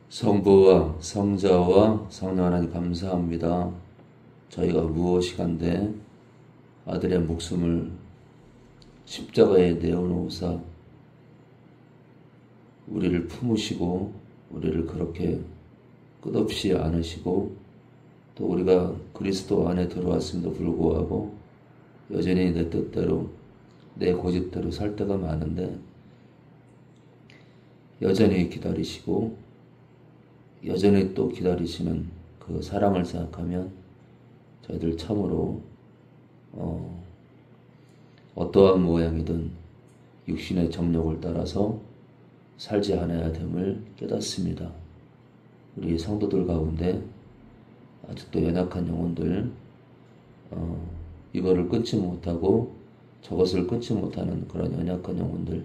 성부와 성자와 성령 하나님 감사합니다. 저희가 무엇이간데 아들의 목숨을 십자가에 내어놓으사 우리를 품으시고 우리를 그렇게 끝없이 안으시고 또 우리가 그리스도 안에 들어왔음에도 불구하고 여전히 내 뜻대로 내 고집대로 살 때가 많은데 여전히 기다리시고 여전히 또 기다리시는 그 사랑을 생각하면 저희들 참으로 어떠한 모양이든 육신의 정욕을 따라서 살지 않아야 됨을 깨닫습니다. 우리 성도들 가운데 아직도 연약한 영혼들 이거를 끊지 못하고 저것을 끊지 못하는 그런 연약한 영혼들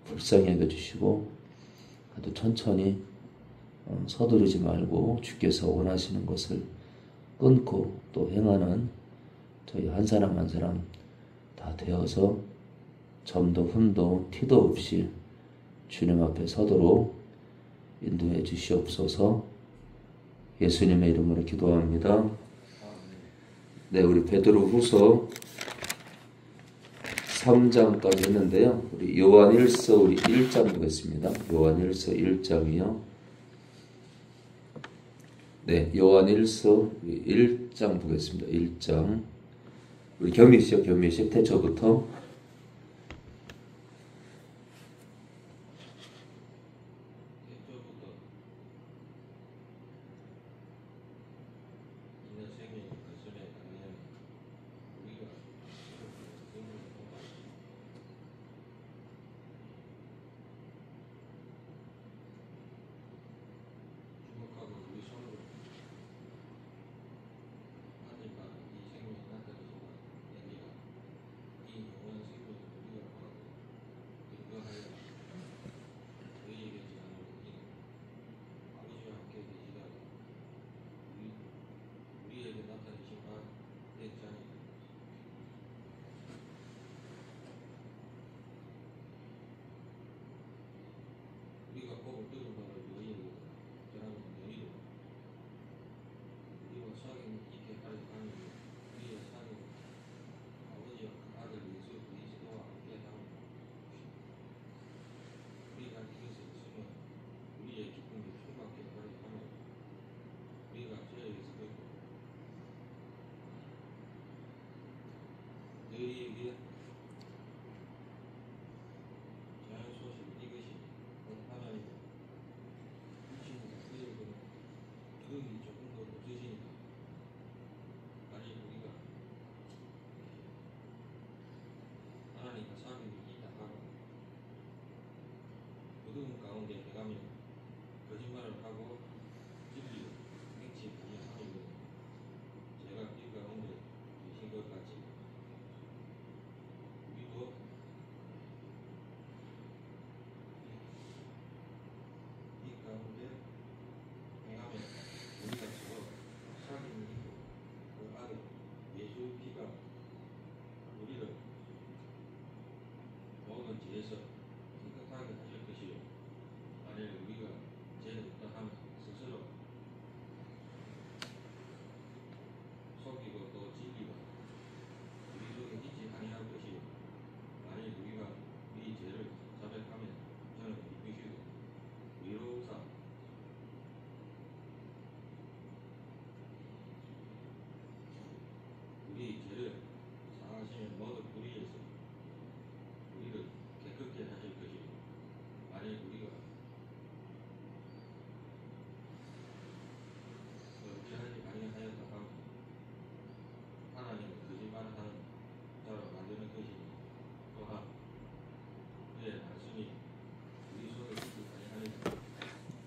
불쌍히 여겨주시고 아주 천천히 서두르지 말고 주께서 원하시는 것을 끊고 또 행하는 저희 한 사람 한 사람 다 되어서 점도 흠도 티도 없이 주님 앞에 서도록 인도해 주시옵소서. 예수님의 이름으로 기도합니다. 네, 우리 베드로후서 3장까지 했는데요. 우리 요한일서 우리 1장 보겠습니다. 요한일서 1장이요. 네, 요한일서 1장 보겠습니다. 1장. 우리 겸미식 태초부터.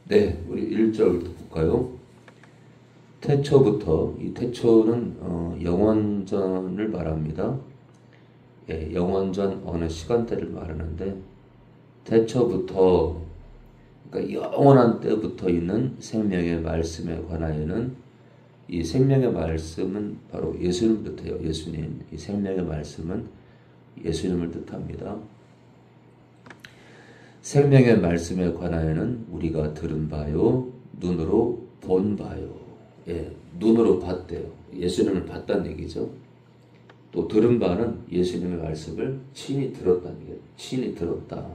네, 우리 1절부터 볼까요? 태초부터, 이 태초는 영원전을 말합니다. 예, 영원전 어느 시간대를 말하는데 태초부터, 그러니까 영원한 때부터 있는 생명의 말씀에 관하여는 이 생명의 말씀은 바로 예수님을 뜻해요. 예수님, 이 생명의 말씀은 예수님을 뜻합니다. 생명의 말씀에 관하여는 우리가 들은 바요 눈으로 본 바요. 예, 눈으로 봤대요. 예수님을 봤다는 얘기죠. 또 들은 바는 예수님의 말씀을 친히 들었다는 얘기예요. 친히 들었다.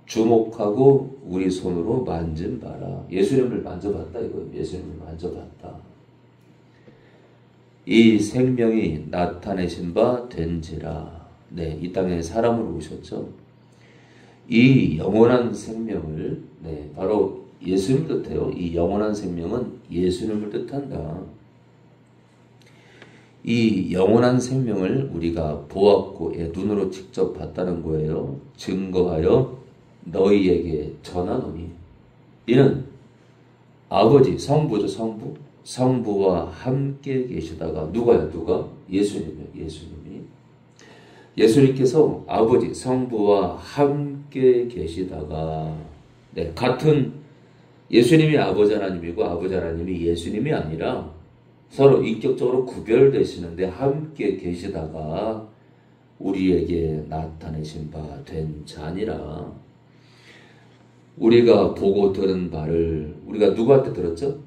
주목하고 우리 손으로 만진 바라. 예수님을 만져봤다 이거예요. 예수님을 만져봤다. 이 생명이 나타내신 바 된지라. 네, 이 땅에 사람으로 오셨죠. 이 영원한 생명을, 네, 바로 예수님을 뜻해요. 이 영원한 생명은 예수님을 뜻한다. 이 영원한 생명을 우리가 보았고, 예, 눈으로 직접 봤다는 거예요. 증거하여 너희에게 전하노니. 이는 아버지, 성부죠, 성부. 성부와 함께 계시다가, 누가요, 누가? 예수님이요, 예수님이. 예수님께서 아버지, 성부와 함께 계시다가, 네, 같은 예수님이 아버지 하나님이고 아버지 하나님이 예수님이 아니라 서로 인격적으로 구별되시는데 함께 계시다가 우리에게 나타내신 바 된 자니라. 우리가 보고 들은 바를, 우리가 누구한테 들었죠?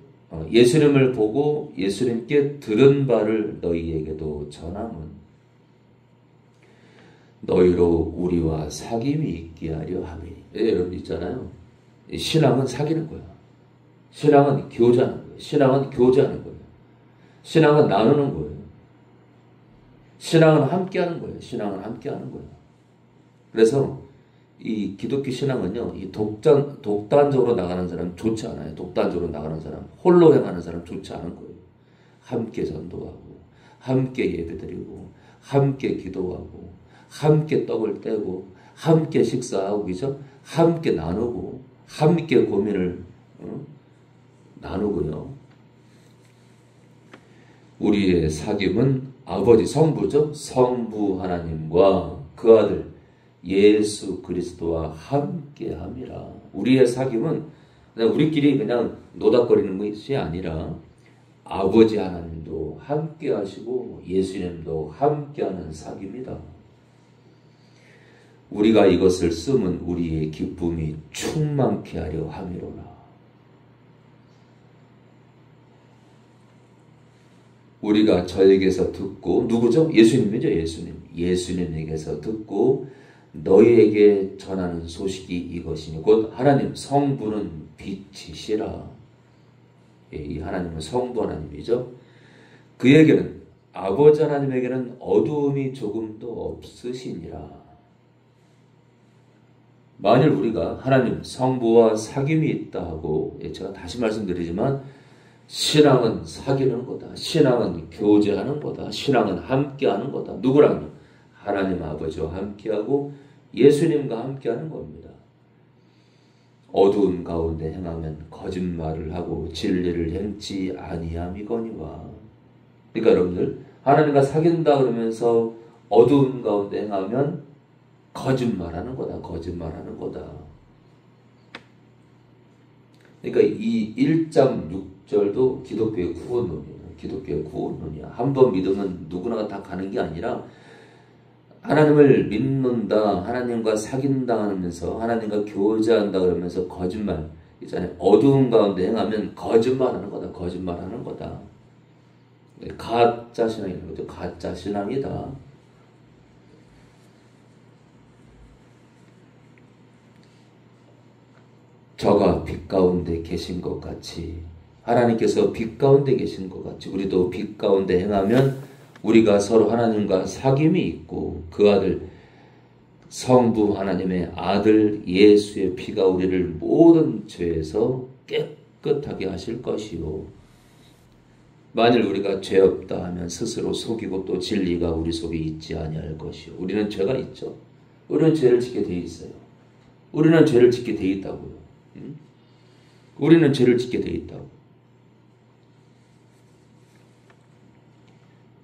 예수님을 보고 예수님께 들은 바를 너희에게도 전함은 너희로 우리와 사귐이 있게 하려 함이니. 예, 여러분 있잖아요. 신앙은 사귀는 거야. 신앙은 교제하는 거예요. 신앙은 교제하는 거예요. 신앙은 나누는 거예요. 신앙은 함께하는 거예요. 신앙은 함께하는 거예요. 그래서 이 기독교 신앙은요, 이 독단적으로 나가는 사람 좋지 않아요. 독단적으로 나가는 사람, 홀로 행하는 사람 좋지 않은 거예요. 함께 전도하고, 함께 예배드리고, 함께 기도하고, 함께 떡을 떼고, 함께 식사하고, 그죠? 함께 나누고, 함께 고민을 나누고요. 우리의 사귐은 아버지 성부죠. 성부 하나님과 그 아들 예수 그리스도와 함께함이라. 우리의 사귐은 그냥 우리끼리 그냥 노닥거리는 것이 아니라 아버지 하나님도 함께하시고 예수님도 함께하는 사귐이다. 우리가 이것을 쓰면 우리의 기쁨이 충만케 하려 함이로라. 우리가 저에게서 듣고, 누구죠? 예수님이죠, 예수님. 예수님에게서 듣고 너희에게 전하는 소식이 이것이니 곧 하나님 성부는 빛이시라. 이 하나님은 성부 하나님이죠. 그에게는, 아버지 하나님에게는 어두움이 조금도 없으시니라. 만일 우리가 하나님 성부와 사귐이 있다 하고, 제가 다시 말씀드리지만 신앙은 사귀는 거다. 신앙은 교제하는 거다. 신앙은 함께하는 거다. 누구랑요? 하나님 아버지와 함께하고 예수님과 함께하는 겁니다. 어두운 가운데 행하면 거짓말을 하고 진리를 행치 아니함이거니와. 그러니까 여러분들, 하나님과 사귄다 그러면서 어두운 가운데 행하면 거짓말하는 거다. 거짓말하는 거다. 그러니까 이 1장 6절도 기독교의 구원론이에요. 기독교의 구원론이야. 한 번 믿으면 누구나 다 가는 게 아니라 하나님을 믿는다, 하나님과 사귄다 하면서 하나님과 교제한다 그러면서 거짓말 있잖아요. 어두운 가운데 행하면 거짓말하는 거다. 거짓말하는 거다. 가짜 신앙이라는 거죠. 가짜 신앙이다. 저가 빛 가운데 계신 것 같이, 하나님께서 빛 가운데 계신 것 같이 우리도 빛 가운데 행하면 우리가 서로 하나님과 사귐이 있고 그 아들 성부 하나님의 아들 예수의 피가 우리를 모든 죄에서 깨끗하게 하실 것이요. 만일 우리가 죄 없다 하면 스스로 속이고 또 진리가 우리 속에 있지 아니할 것이요. 우리는 죄가 있죠. 우리는 죄를 짓게 돼 있어요. 우리는 죄를 짓게 돼 있다고요. 우리는 죄를 짓게 돼 있다고.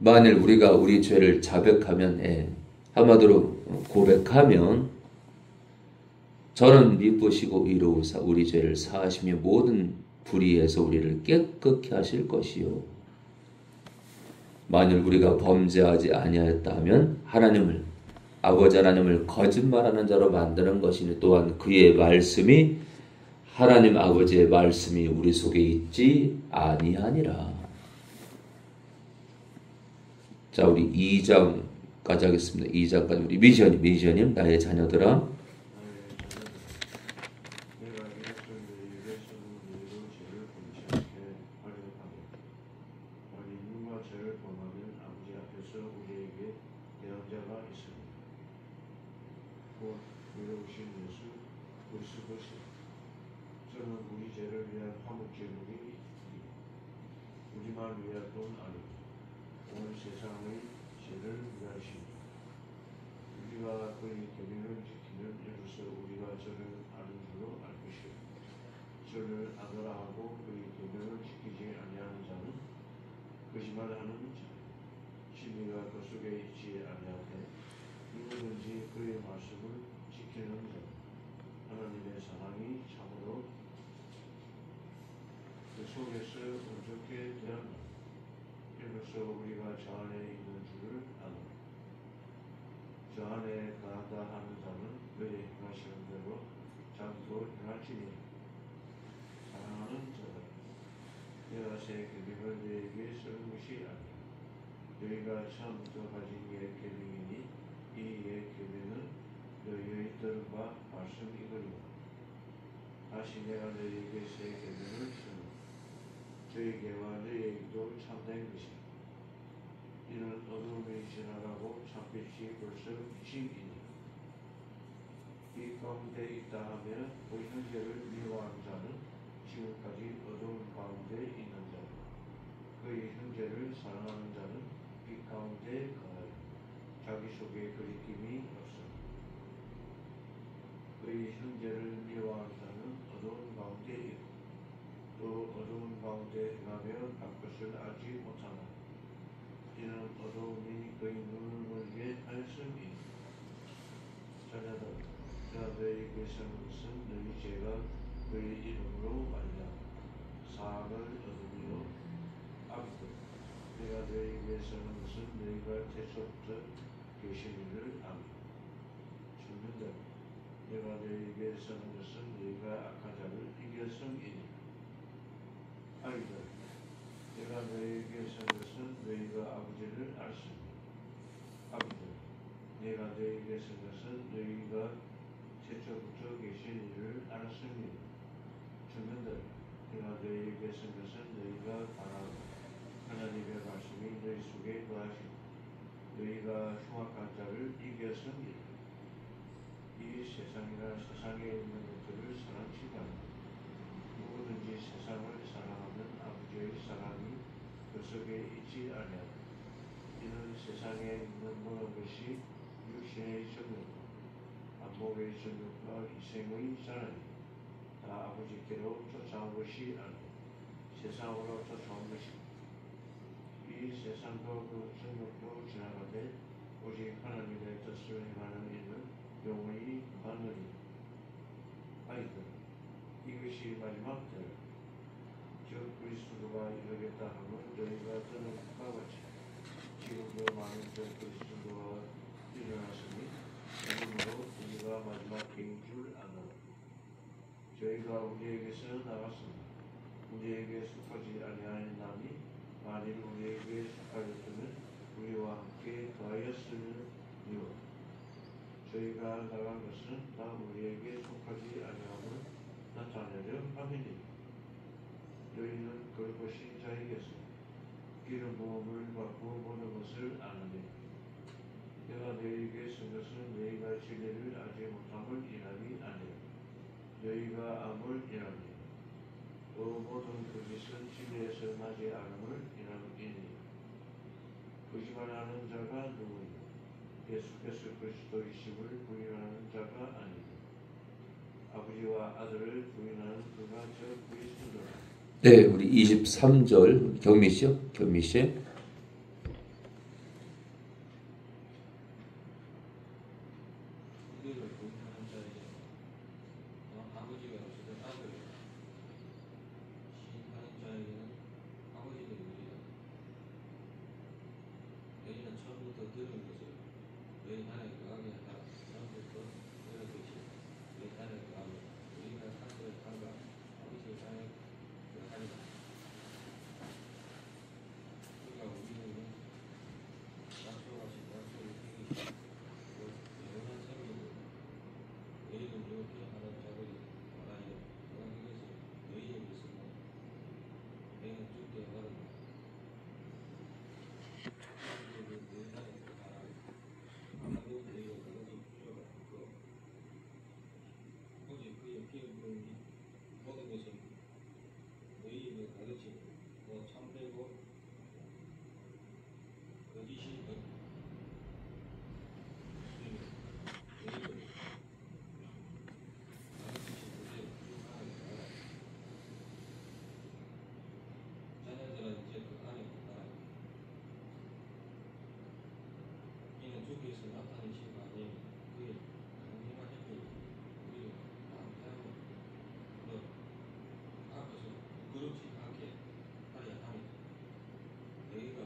만일 우리가 우리 죄를 자백하면, 한마디로 고백하면 저는 미쁘시고 이로우사 우리 죄를 사하시며 모든 불의에서 우리를 깨끗게 하실 것이요. 만일 우리가 범죄하지 아니하였다 하면 하나님을, 아버지 하나님을 거짓말하는 자로 만드는 것이니 또한 그의 말씀이 하나님 아버지의 말씀이 우리 속에 있지 아니하니라. 자, 우리 2장까지 하겠습니다. 2장까지 우리 미션님 나의 자녀들아 우리만 위하여 돈 아니고 온 세상의 죄를 위하시니 우리가 그의 계명을 지키면 이로써 우리가 저를 아는 줄로 알 것이요 저를 아노라 하고 그의 계명을 지키지 아니하는 자는 거짓말하는 자 진리가 그 속에 있지 아니하되 누구든지 그의 말씀을 지키는 자 하나님의 사랑이 참으로 그 속에서 온전케 되었노라. 이로써 우리가 저 안에 있는 줄을 아노라. 저 안에 거한다 하는 자는 그의 행하시는 대로 자기도 행할지니 사랑하는 자들아 내가 새 계명을 너희에게 쓰는 것이 아니라 너희가 처음부터 가진 옛 계명이니 이 옛 계명은 너희의 들은 바 말씀이거니와 다시 내가 너희에게 새 계명을 쓰노라. 저에게와 너희에게도 참된 것이라. 이는 어두움이 지나가고 참빛이 벌써 비치이니 이 가운데 있다 하면 그 형제를 미워하는 자는 지금까지 어두움 가운데 있는 자라. 그의 형제를 사랑하는 자는 빛 가운데 거하여 자기 속에 거리낌이 없어. 그의 형제를 미워하는 자는 어두움 가운데 있고 또 어두움 가운데 행하며 바깥을 알지 못하나 이는 어두움이 그의 눈을 멀게 하였음이니 자녀들 내가 너희에게 쓰는 것은 너희 죄가 그의 이름으로 말미암아 사함을 얻으리요 아비들 내가 너희에게 쓰는 것은 너희가 태초부터 계신 이를 아미 청년들 내가 너희에게 쓰는 것은 너희가 악한 자를 이겼음이니 아이들 내가 너희에게 쓴 것은 너희가 아버지를 알수니 아비들 내가 너희에게 쓴 것은 너희가 태초부터 계신 이를 알았으니 청년들 내가 너희에게 쓴 것은 너희가 바라고 하나님의 말씀이 너희 속에 거하시고 너희가 흉악한 자를 이겼습니다. 이 세상이나 세상에 있는 것들을 사랑치 말라. 누구든지 세상을 사랑하면 아버지의 사랑이 그 속에 있지 아니하고 이는 세상에 있는 모든 것이 육신의 정욕과 안목의 정욕과 이생의 사랑이 다 아버지께로 쫓아온 것이 아니고 세상으로 쫓아온 것이고 이 세상도 그 정욕도 지나가되 오직 하나님의 뜻을 행하는 이는 영원히 거하느니라. 아이들 이것이 마지막 때라. 즉 그리스도가 이르겠다 하면 너희가 떠는 것과 같이 지금도 많은 저 그리스도가 일어났으니 이름으로 우리가 마지막 때인 줄 아노라. 저희가 우리에게서 나갔으나 우리에게 속하지 아니하였나니 만일 우리에게 속하였으면 우리와 함께 거하였으니와 저희가 나간 것은 다 우리에게 속하지 아니함을 나타내려 함이니 너희는 걸것인 자에게서 기름 부음을 받고 보는 것을 아느니 내가 너희에게 쓴 것은 너희가 진리를 알지 못함을 인함이 아니라 너희가 암을 인함이라. 또 모든 거짓은 진리에서 나지 않음을 인함이니 거짓말하는 자가 누구냐 예수께서 그리스도이심을 부인하는 자가 아니고 아버지와 아들을 부인하는 그가 저 그리스도라. 네, 우리 23절 경미씨요. 경미씨. 우리를 부인하는 자에게 아버지가 없어도 아들을 시인하는 자에게는 아버지가 있으리라. 너희는 처음부터 들은 것을 너희 안에 거하게 하라. 처음부터 들은 것이 너희 안에 거하고 우리가 하늘에 간다 거기에서 나타내신 하나님 그의 강림한 힘을 우리가 감사하고 앞에서 부끄럽지 않게 하려 합니다. 너희가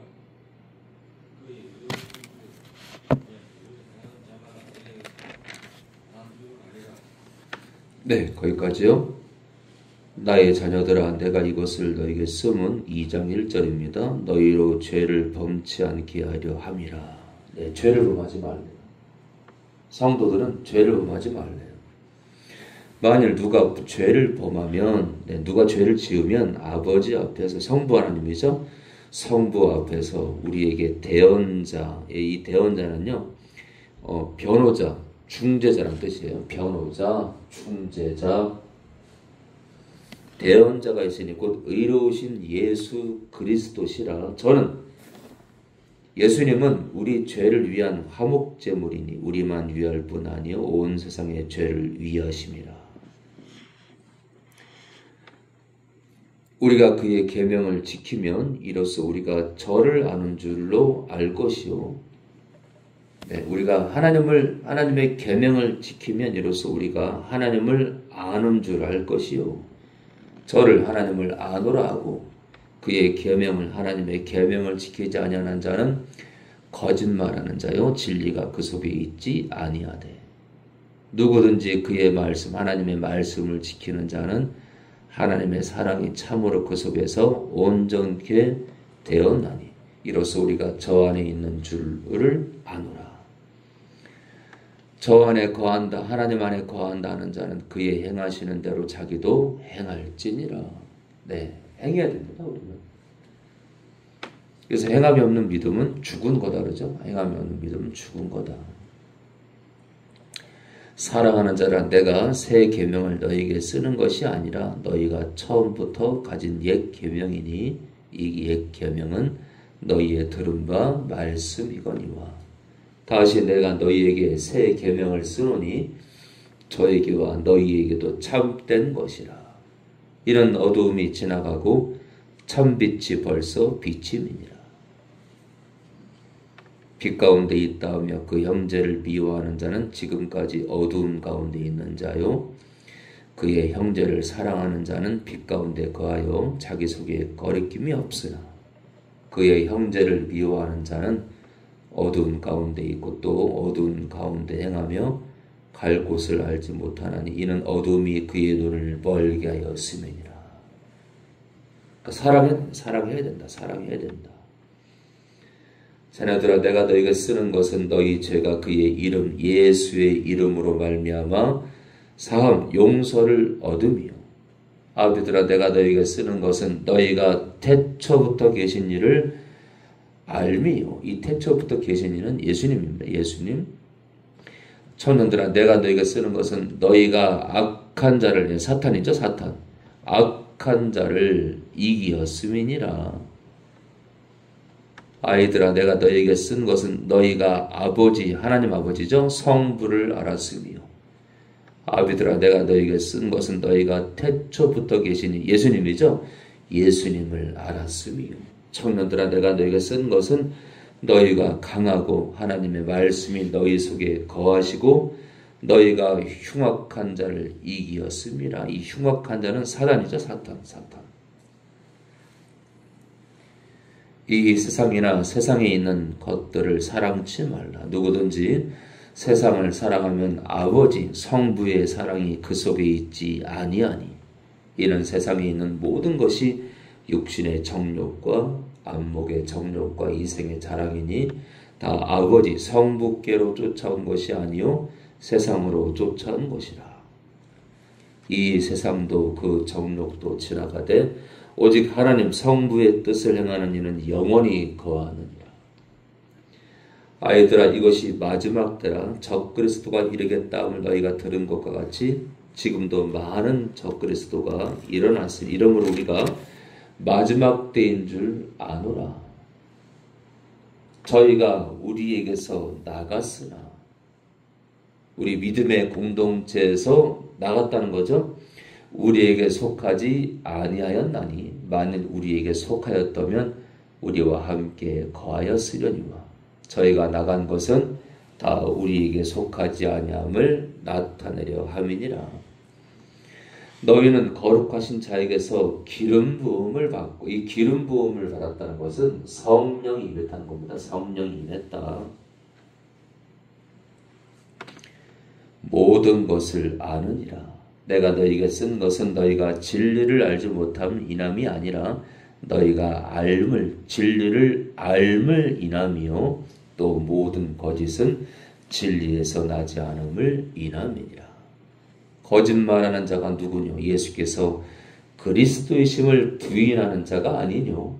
그의 의로우신 분을 당하는 자마다 내게 남주 아니라. 네, 거기까지요. 나의 자녀들아 내가 이것을 너에게 쓰면 2장 1절입니다. 너희로 죄를 범치 않게 하려 함이라. 네, 죄를 범하지 말래요. 성도들은 죄를 범하지 말래요. 만일 누가 죄를 범하면, 누가 죄를 지으면 아버지 앞에서, 성부 하나님이죠. 성부 앞에서 우리에게 대언자, 이 대언자는요, 변호자, 중재자라는 뜻이에요. 변호자, 중재자, 대언자가 있으니 곧 의로우신 예수 그리스도시라. 저는 예수님은 우리 죄를 위한 화목제물이니 우리만 위할 뿐 아니요 온 세상의 죄를 위하심이라. 우리가 그의 계명을 지키면 이로써 우리가 저를 아는 줄로 알 것이요. 네, 우리가 하나님의 계명을 지키면 이로써 우리가 하나님을 아는 줄 알 것이요. 저를 하나님을 아노라 하고 그의 계명을 하나님의 계명을 지키지 아니하는 자는 거짓말하는 자요 진리가 그 속에 있지 아니하되 누구든지 그의 말씀 하나님의 말씀을 지키는 자는 하나님의 사랑이 참으로 그 속에서 온전케 되었나니 이로써 우리가 저 안에 있는 줄을 아노라. 저 안에 거한다, 하나님 안에 거한다 하는 자는 그의 행하시는 대로 자기도 행할지니라. 네, 행해야 됩니다, 우리는. 그래서 행함이 없는 믿음은 죽은 거다, 그러죠? 행함이 없는 믿음은 죽은 거다. 사랑하는 자라 내가 새 계명을 너희에게 쓰는 것이 아니라 너희가 처음부터 가진 옛 계명이니 이 옛 계명은 너희의 들은 바 말씀이거니와. 다시 내가 너희에게 새 계명을 쓰노니 저에게와 너희에게도 참된 것이라. 이는 어두움이 지나가고 참빛이 벌써 비침이니라. 빛 가운데 있다 하며 그 형제를 미워하는 자는 지금까지 어두움 가운데 있는 자요 그의 형제를 사랑하는 자는 빛 가운데 거하여 자기 속에 거리낌이 없으나 그의 형제를 미워하는 자는 어두운 가운데 있고 또 어두운 가운데 행하며 갈 곳을 알지 못하나니 이는 어두움이 그의 눈을 멀게 하였음이니라. 그러니까 사랑해야 된다. 사랑해야 된다. 자녀들아 내가 너희에게 쓰는 것은 너희 죄가 그의 이름 예수의 이름으로 말미암아 사함 용서를 얻음이요. 아버지들아 내가 너희에게 쓰는 것은 너희가 태초부터 계신 일을 알미요. 이 태초부터 계신 이는 예수님입니다. 예수님. 청년들아 내가 너희가 쓰는 것은 너희가 악한 자를 사탄이죠. 사탄. 악한 자를 이기었음이니라. 아이들아 내가 너희에게 쓴 것은 너희가 아버지 하나님 아버지죠. 성부를 알았으며 아비들아 내가 너희에게 쓴 것은 너희가 태초부터 계시니 예수님이죠. 예수님을 알았으며 청년들아 내가 너희에게 쓴 것은 너희가 강하고 하나님의 말씀이 너희 속에 거하시고 너희가 흉악한 자를 이기었음이라. 이 흉악한 자는 사단이죠. 사탄. 이 세상이나 세상에 있는 것들을 사랑치 말라. 누구든지 세상을 사랑하면 아버지 성부의 사랑이 그 속에 있지 아니하니 이는 세상에 있는 모든 것이 육신의 정욕과 안목의 정욕과 이생의 자랑이니 다 아버지 성부께로 쫓아온 것이 아니요 세상으로 쫓아온 것이라. 이 세상도 그 정욕도 지나가되 오직 하나님 성부의 뜻을 행하는 이는 영원히 거하느니라. 아이들아 이것이 마지막 때라 적그리스도가 이르겠다함을 너희가 들은 것과 같이 지금도 많은 적그리스도가 일어났으니 이러므로 우리가 마지막 때인 줄 아노라. 저희가 우리에게서 나갔으나 우리 믿음의 공동체에서 나갔다는 거죠. 우리에게 속하지 아니하였나니 만일 우리에게 속하였다면 우리와 함께 거하였으려니와. 저희가 나간 것은 다 우리에게 속하지 아니함을 나타내려 함이니라. 너희는 거룩하신 자에게서 기름 부음을 받고, 이 기름 부음을 받았다는 것은 성령이 임했다는 겁니다. 성령이 임했다. 모든 것을 아느니라. 내가 너희에게 쓴 것은 너희가 진리를 알지 못함 이남이 아니라 너희가 진리를 알물 이남이요 또 모든 거짓은 진리에서 나지 않음을 이남이니라. 거짓말하는 자가 누구뇨? 예수께서 그리스도이심을 부인하는 자가 아니뇨.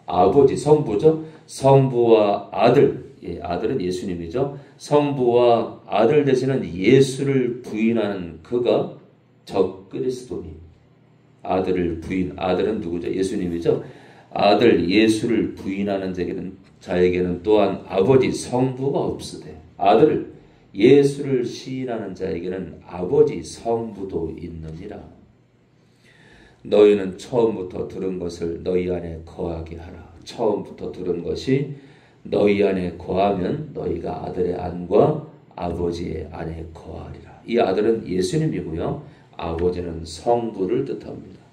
아버지, 성부죠. 성부와 아들, 아들은 예수님이죠. 성부와 아들 되시는 예수를 부인하는 그가 적그리스도니. 아들은 누구죠? 예수님이죠. 아들 예수를 부인하는 자에게는 또한 아버지 성부가 없으되, 아들을 예수를 시인하는 자에게는 아버지 성부도 있느니라. 너희는 처음부터 들은 것을 너희 안에 거하게 하라. 처음부터 들은 것이 너희 안에 거하면 너희가 아들의 안과 아버지의 안에 거하리라. 이 아들은 예수님이고요. 아버지는 성부를 뜻합니다.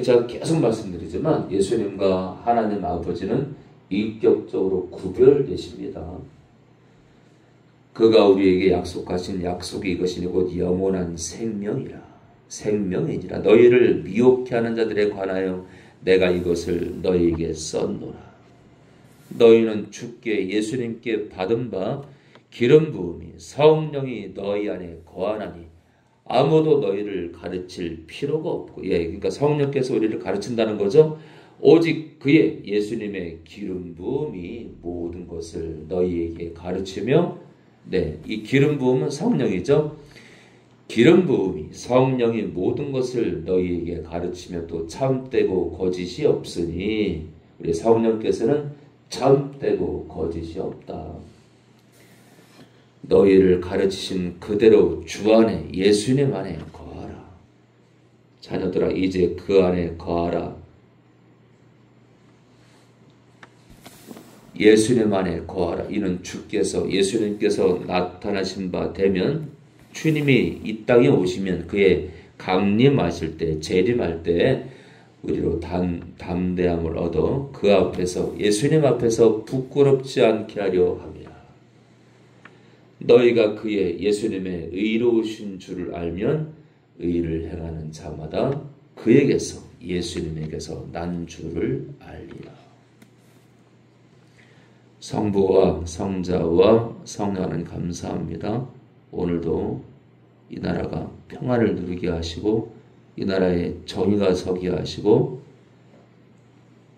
제가 계속 말씀드리지만 예수님과 하나님 아버지는 인격적으로 구별되십니다. 그가 우리에게 약속하신 약속이 이것이니 곧 영원한 생명이니라. 너희를 미혹해 하는 자들에 관하여 내가 이것을 너희에게 썼노라. 너희는 주께 예수님께 받은 바 기름 부음이 성령이 너희 안에 거하나니 아무도 너희를 가르칠 필요가 없고, 그러니까 성령께서 우리를 가르친다는 거죠. 오직 그의 예수님의 기름 부음이 모든 것을 너희에게 가르치며, 이 기름 부음은 성령이죠. 기름 부음이 성령이 모든 것을 너희에게 가르치며 또 참되고 거짓이 없으니, 우리 성령께서는 참되고 거짓이 없다. 너희를 가르치신 그대로 주 안에 예수님 안에 거하라. 자녀들아 이제 그 안에 거하라. 예수님 안에 거하라. 이는 예수님께서 나타나신 바 되면, 주님이 이 땅에 오시면 그의 강림하실 때, 재림할 때 우리로 담대함을 얻어 그 앞에서, 예수님 앞에서 부끄럽지 않게 하려 함이라. 너희가 그의 예수님의 의로우신 줄을 알면 의를 행하는 자마다 그에게서, 예수님에게서 난 줄을 알리라. 성부와 성자와 성령은 감사합니다. 오늘도 이 나라가 평안을 누리게 하시고 이 나라에 정의가 서게 하시고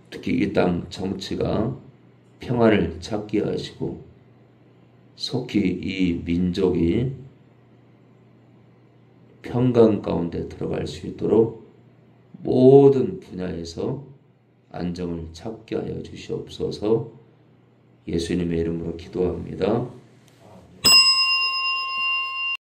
특히 이 땅 정치가 평안을 찾게 하시고 속히 이 민족이 평강 가운데 들어갈 수 있도록 모든 분야에서 안정을 찾게 하여 주시옵소서. 예수님의 이름으로 기도합니다.